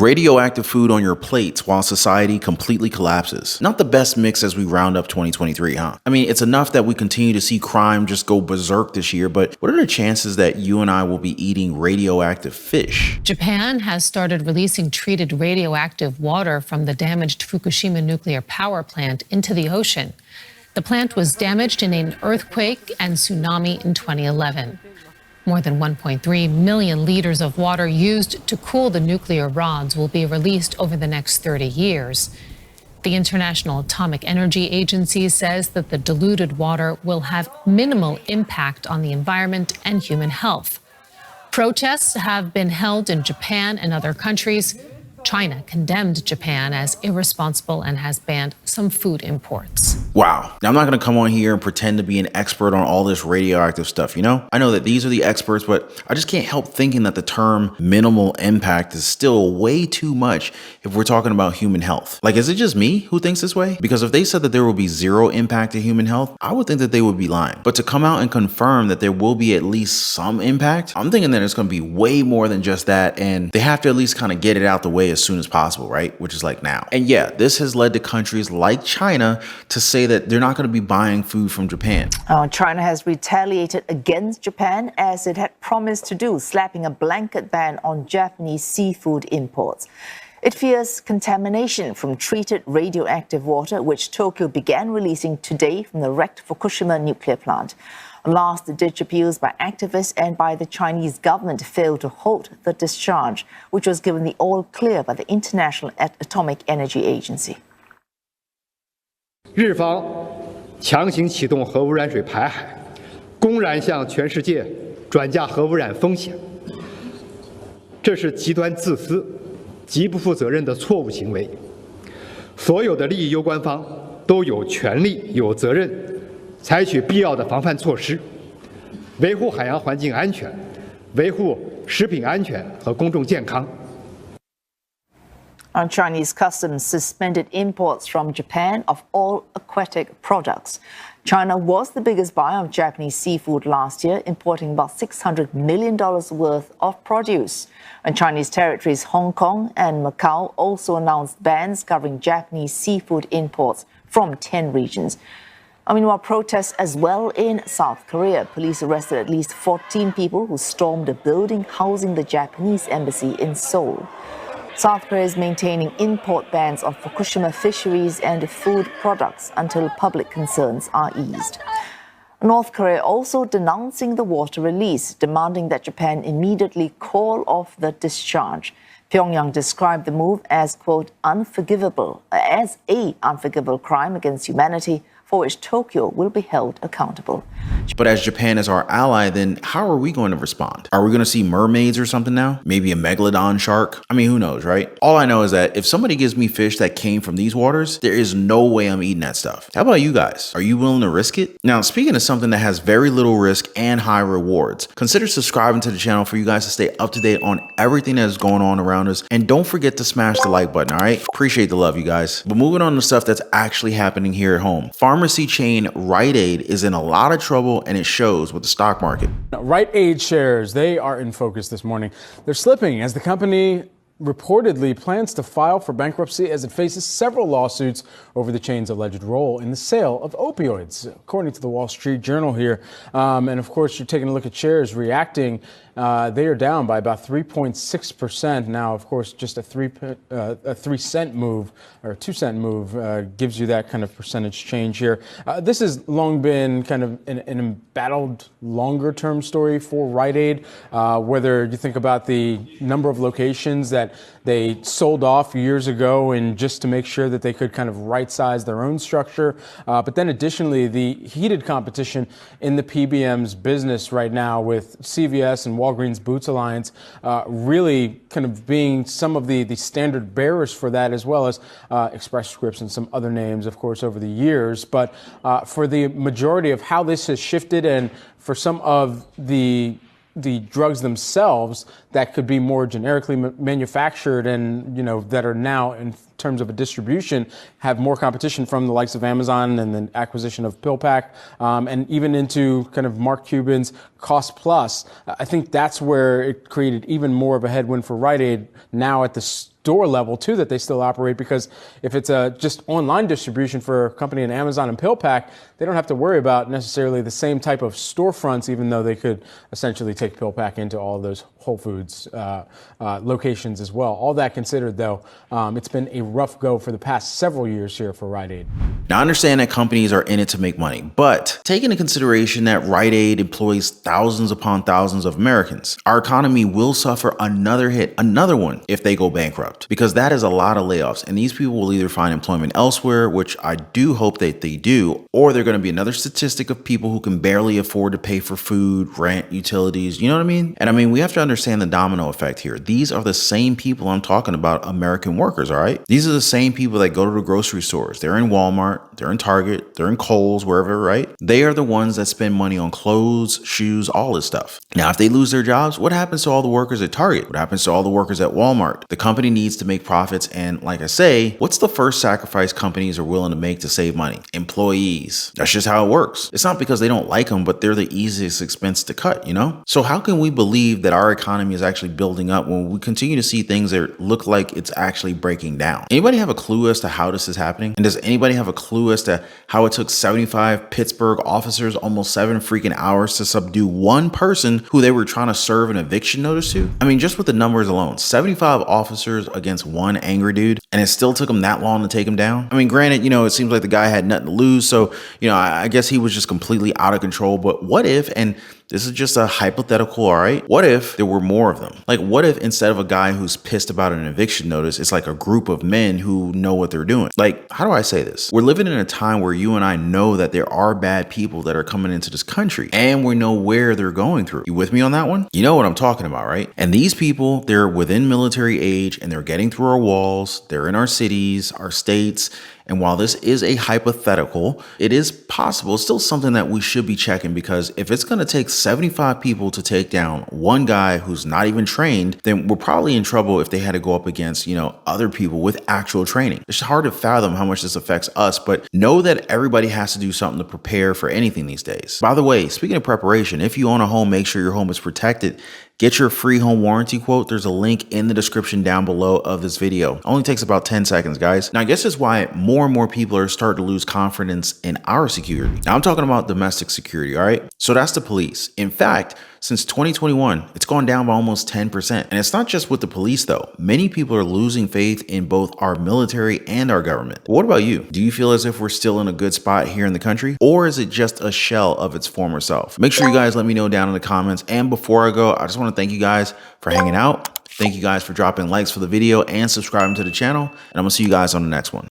Radioactive food on your plates while society completely collapses. Not the best mix as we round up 2023, huh? I mean, it's enough that we continue to see crime just go berserk this year, but what are the chances that you and I will be eating radioactive fish? Japan has started releasing treated radioactive water from the damaged Fukushima nuclear power plant into the ocean. The plant was damaged in an earthquake and tsunami in 2011. More than 1.3 million liters of water used to cool the nuclear rods will be released over the next 30 years. The International Atomic Energy Agency says that the diluted water will have minimal impact on the environment and human health. Protests have been held in Japan and other countries. China condemned Japan as irresponsible and has banned some food imports. Wow. Now, I'm not going to come on here and pretend to be an expert on all this radioactive stuff, you know? I know that these are the experts, but I just can't help thinking that the term minimal impact is still way too much if we're talking about human health. Like, is it just me who thinks this way? Because if they said that there will be zero impact to human health, I would think that they would be lying. But to come out and confirm that there will be at least some impact, I'm thinking that it's going to be way more than just that, and they have to at least kind of get it out the way as soon as possible, right? Which is like now. And yeah, this has led to countries like China to say that they're not going to be buying food from Japan. China has retaliated against Japan as it had promised to do, slapping a blanket ban on Japanese seafood imports. It fears contamination from treated radioactive water, which Tokyo began releasing today from the wrecked Fukushima nuclear plant. Last-ditch appeals by activists and by the Chinese government failed to halt the discharge, which was given the all-clear by the International Atomic Energy Agency. 日方强行启动核污染水排海，公然向全世界转嫁核污染风险，这是极端自私、极不负责任的错误行为。所有的利益攸关方都有权利、有责任采取必要的防范措施，维护海洋环境安全，维护食品安全和公众健康。 Chinese customs suspended imports from Japan of all aquatic products. China was the biggest buyer of Japanese seafood last year, importing about $600 million worth of produce. And Chinese territories Hong Kong and Macau also announced bans covering Japanese seafood imports from 10 regions. Meanwhile, protests as well in South Korea. Police arrested at least 14 people who stormed a building housing the Japanese embassy in Seoul. South Korea is maintaining import bans on Fukushima fisheries and food products until public concerns are eased. North Korea also denouncing the water release, demanding that Japan immediately call off the discharge. Pyongyang described the move as, quote, unforgivable, as a unforgivable crime against humanity for which Tokyo will be held accountable. But as Japan is our ally, then how are we going to respond? Are we going to see mermaids or something now? Maybe a megalodon shark? I mean, who knows, right? All I know is that if somebody gives me fish that came from these waters, there is no way I'm eating that stuff. How about you guys? Are you willing to risk it? Now, speaking of something that has very little risk and high rewards, consider subscribing to the channel for you guys to stay up to date on everything that is going on around us. And don't forget to smash the like button, all right? Appreciate the love, you guys. But moving on to stuff that's actually happening here at home. Pharmacy chain Rite Aid is in a lot of trouble, and it shows with the stock market. Rite Aid shares, they are in focus this morning. They're slipping as the company reportedly plans to file for bankruptcy as it faces several lawsuits over the chain's alleged role in the sale of opioids, according to the Wall Street Journal here. And of course, you're taking a look at shares reacting. They are down by about 3.6%. Now, of course, just a 3-cent move or a 2-cent move gives you that kind of percentage change here. This has long been kind of an embattled longer term story for Rite Aid, whether you think about the number of locations that they sold off years ago and just to make sure that they could kind of right size their own structure. But then additionally, the heated competition in the PBM's business right now with CVS and Walgreens Boots Alliance really kind of being some of the standard bearers for that, as well as Express Scripts and some other names, of course, over the years. But for the majority of how this has shifted and for some of the drugs themselves that could be more generically manufactured and, you know, that are now terms of a distribution, have more competition from the likes of Amazon and the acquisition of PillPack, and even into kind of Mark Cuban's Cost Plus. I think that's where it created even more of a headwind for Rite Aid now at the store level too, that they still operate, because if it's a just online distribution for a company in Amazon and PillPack, they don't have to worry about necessarily the same type of storefronts, even though they could essentially take PillPack into all of those Whole Foods locations as well. All that considered, though, it's been a rough go for the past several years here for Rite Aid. Now, I understand that companies are in it to make money, but take into consideration that Rite Aid employs thousands upon thousands of Americans. Our economy will suffer another hit, another one, if they go bankrupt, because that is a lot of layoffs, and these people will either find employment elsewhere, which I do hope that they do, or they're going to be another statistic of people who can barely afford to pay for food, rent, utilities, you know what I mean? And I mean, we have to understand the domino effect here. These are the same people I'm talking about, American workers, all right? These are the same people that go to the grocery stores. They're in Walmart, they're in Target, they're in Kohl's, wherever, right? They are the ones that spend money on clothes, shoes, all this stuff. Now, if they lose their jobs, what happens to all the workers at Target? What happens to all the workers at Walmart? The company needs to make profits, and like I say, what's the first sacrifice companies are willing to make to save money? Employees. That's just how it works. It's not because they don't like them, but they're the easiest expense to cut, you know? So how can we believe that our economy is actually building up when we continue to see things that look like it's actually breaking down? Anybody have a clue as to how this is happening? And does anybody have a clue as to how it took 75 Pittsburgh officers almost 7 freaking hours to subdue one person who they were trying to serve an eviction notice to? I mean, just with the numbers alone, 75 officers against one angry dude, and it still took him that long to take him down? I mean, granted, you know, it seems like the guy had nothing to lose, so, you know, I guess he was just completely out of control, but what if, and this is just a hypothetical, all right? What if there were more of them? Like, what if instead of a guy who's pissed about an eviction notice, it's like a group of men who know what they're doing? Like, how do I say this? We're living in a time where you and I know that there are bad people that are coming into this country, and we know where they're going through. You with me on that one? You know what I'm talking about, right? And these people, they're within military age, and they're getting through our walls. They're in our cities, our states. And while this is a hypothetical, it is possible. It's still something that we should be checking, because if it's going to take 75 people to take down one guy who's not even trained, then we're probably in trouble if they had to go up against, you know, other people with actual training. It's hard to fathom how much this affects us, but know that everybody has to do something to prepare for anything these days. By the way, speaking of preparation, if you own a home, make sure your home is protected. Get your free home warranty quote. There's a link in the description down below of this video. It only takes about 10 seconds, guys. Now, I guess that's why more and more people are starting to lose confidence in our security. Now, I'm talking about domestic security, all right? So that's the police. In fact, since 2021, it's gone down by almost 10%. And it's not just with the police, though. Many people are losing faith in both our military and our government. But what about you? Do you feel as if we're still in a good spot here in the country? Or is it just a shell of its former self? Make sure you guys let me know down in the comments. And before I go, I just want to thank you guys for hanging out. Thank you guys for dropping likes for the video and subscribing to the channel. And I'm going to see you guys on the next one.